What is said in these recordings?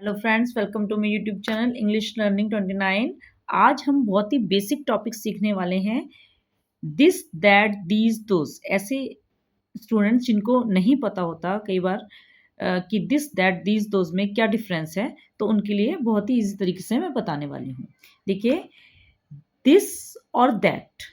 Hello friends, welcome to my YouTube channel English learning 29। आज हम बहुत ही बेसिक टॉपिक सीखने वाले हैं। दिस, दैट, दीज, दोस। ऐसे स्टूडेंट्स जिनको नहीं पता होता कई बार कि दिस, दैट, दीज, दोस में क्या डिफरेंस है, तो उनके लिए बहुत ही इजी तरीके से मैं बताने वाली हूँ। देखिए, दिस और दैट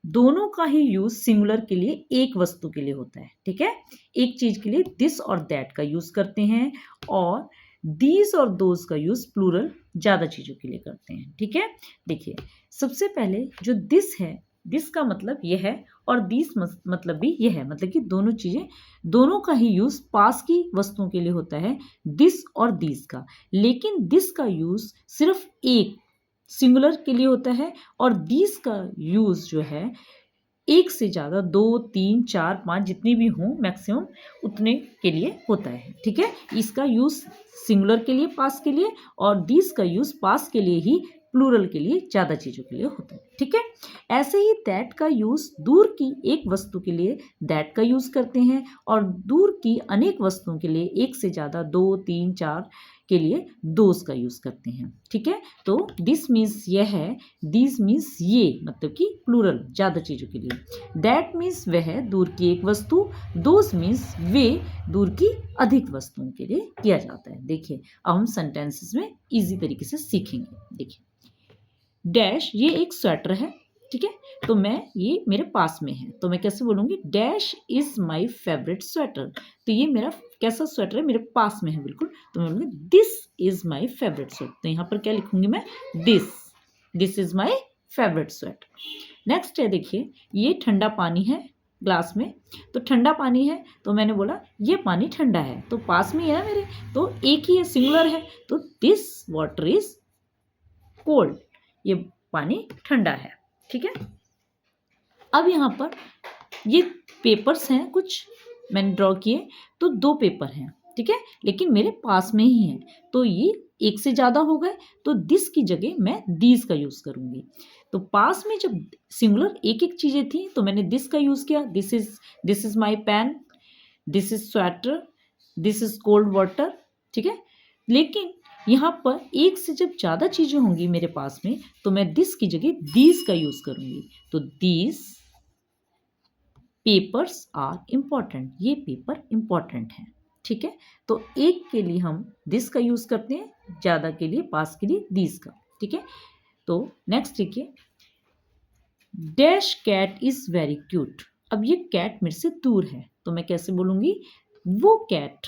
दोनों का ही यूज सिंगुलर के लिए एक वस्तु के लिए होता है। ठीक है, एक चीज के लिए दिस और दैट का यूज करते हैं, और दीज और दोज का यूज प्लूरल ज्यादा चीजों के लिए करते हैं। ठीक है, देखिए सबसे पहले जो दिस है, दिस का मतलब यह है और दिस मतलब भी यह है, मतलब कि दोनों चीजें, दोनों का ही यूज पास की वस्तुओं के लिए होता है, दिस और दीज का। लेकिन दिस का यूज सिर्फ एक सिंगुलर के लिए होता है, और दीज का यूज जो है एक से ज़्यादा, 2, 3, 4, 5 जितनी भी हों मैक्सिमम उतने के लिए होता है। ठीक है, इसका यूज़ सिंगुलर के लिए पास के लिए, और दिस का यूज़ पास के लिए ही, प्लूरल के लिए ज़्यादा चीज़ों के लिए होता है। ठीक है, ऐसे ही दैट का यूज़ दूर की एक वस्तु के लिए दैट का यूज़ करते हैं, और दूर की अनेक वस्तुओं के लिए एक से ज़्यादा, 2, 3, 4 के लिए दोस का यूज़ करते हैं। ठीक है, तो दिस मीन्स यह है, दिस मीन्स ये, मतलब कि प्लूरल ज़्यादा चीज़ों के लिए। दैट मीन्स वह दूर की एक वस्तु, दोस मीन्स वे दूर की अधिक वस्तुओं के लिए किया जाता है। देखिए, अब हम सेंटेंसेस में इजी तरीके से सीखेंगे। देखिए, डैश ये एक स्वेटर है। ठीक है, तो मैं, ये मेरे पास में है, तो मैं कैसे बोलूँगी, dash is my favourite sweater. तो ये मेरा कैसा स्वेटर है, मेरे पास में है बिल्कुल, तो मैं बोलूँगी this is my favourite sweater. तो यहाँ पर क्या लिखूंगी मैं, this is my favourite sweater. Next है, देखिए ये ठंडा पानी है ग्लास में, तो ठंडा पानी है, तो मैंने बोला ये पानी ठंडा है, तो पास में है ना मेरे, तो एक ही है, सिंगुलर है, तो दिस वाटर इज कोल्ड, ये पानी ठंडा है। ठीक है, अब यहाँ पर ये पेपर्स हैं, कुछ मैंने ड्रॉ किए, तो 2 पेपर हैं। ठीक है, लेकिन मेरे पास में ही हैं, तो ये एक से ज़्यादा हो गए, तो दिस की जगह मैं दीज का यूज़ करूँगी। तो पास में जब सिंगुलर एक एक चीज़ें थी, तो मैंने दिस का यूज़ किया, this is my pen, this is sweater, this is cold water. ठीक है, लेकिन यहाँ पर एक से जब ज़्यादा चीज़ें होंगी मेरे पास में, तो मैं दिस की जगह दीज का यूज़ करूँगी। तो दीज पेपर्स आर इम्पॉर्टेंट, ये पेपर इम्पॉर्टेंट है। ठीक है, तो एक के लिए हम दिस का यूज़ करते हैं, ज़्यादा के लिए, पास के लिए दीज का। ठीक है, तो नेक्स्ट देखिए, dash cat is very cute. अब ये कैट मेरे से दूर है, तो मैं कैसे बोलूँगी, वो कैट,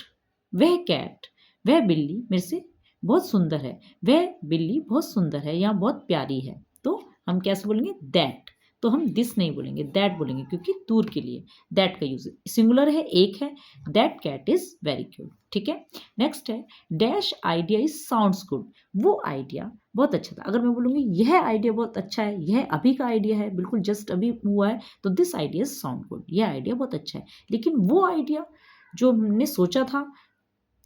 वह कैट, वह बिल्ली मेरे से बहुत सुंदर है, वह बिल्ली बहुत सुंदर है या बहुत प्यारी है। तो हम कैसे बोलेंगे, दैट। तो हम दिस नहीं बोलेंगे, दैट बोलेंगे, क्योंकि दूर के लिए दैट का यूज, सिंगुलर है, एक है, that cat is very cute. ठीक है, नेक्स्ट है, dash idea is sounds good. वो आइडिया बहुत अच्छा था। अगर मैं बोलूँगी यह आइडिया बहुत अच्छा है, यह अभी का आइडिया है, बिल्कुल जस्ट अभी हुआ है, तो दिस आइडिया साउंड गुड, यह आइडिया बहुत अच्छा है। लेकिन वो आइडिया जो हमने सोचा था,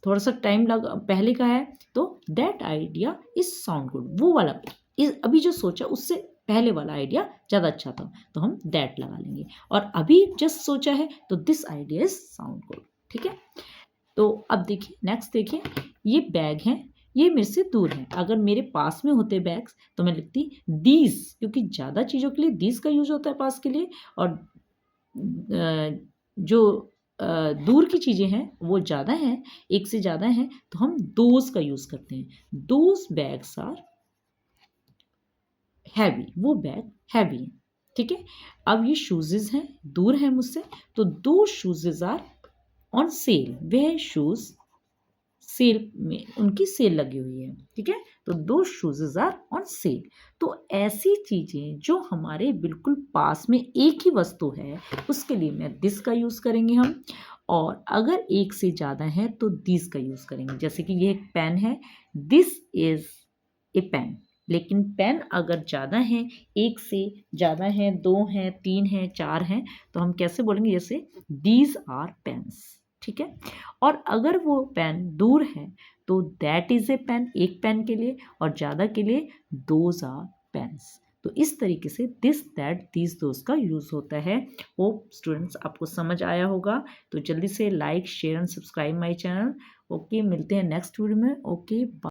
थोड़ा सा टाइम लगा, पहले का है, तो that idea is sound good, वो वाला अभी जो सोचा उससे पहले वाला आइडिया ज़्यादा अच्छा था, तो हम दैट लगा लेंगे। और अभी जस्ट सोचा है, तो this idea is sound good. ठीक है, तो अब देखिए, नेक्स्ट देखिए, ये बैग हैं, ये मेरे से दूर हैं। अगर मेरे पास में होते बैग्स, तो मैं लिखती दीज, क्योंकि ज़्यादा चीज़ों के लिए दीज का यूज होता है पास के लिए, और जो दूर की चीज़ें हैं वो ज़्यादा हैं, एक से ज़्यादा हैं, तो हम दोज का यूज़ करते हैं। दोज बैग्स आर हैवी, वो बैग हैवी है। ठीक है, अब ये शूजेज हैं, दूर है मुझसे, तो दो शूजेज आर ऑन सेल, वह शूज सेल में, उनकी सेल लगी हुई है। ठीक है, तो दो शूजेज आर ऑन सेल। तो ऐसी चीजें जो हमारे बिल्कुल पास में एक ही वस्तु है, उसके लिए मैं दिस का यूज करेंगे हम, और अगर एक से ज्यादा है तो दिस का यूज करेंगे। जैसे कि ये एक पेन है, दिस इज ए पेन। लेकिन पेन अगर ज़्यादा है, एक से ज़्यादा है, 2 हैं, 3 हैं, 4 हैं, तो हम कैसे बोलेंगे, जैसे दीज आर पेन्स। ठीक है, और अगर वो पेन दूर है, तो दैट इज़ ए पेन, एक पेन के लिए, और ज़्यादा के लिए दोज आर पेन्स। तो इस तरीके से दिस दैट दीज दोस्त का यूज़ होता है। होप स्टूडेंट्स आपको समझ आया होगा। तो जल्दी से like share and subscribe my channel. Okay, मिलते हैं नेक्स्ट वीडियो में। Okay, bye.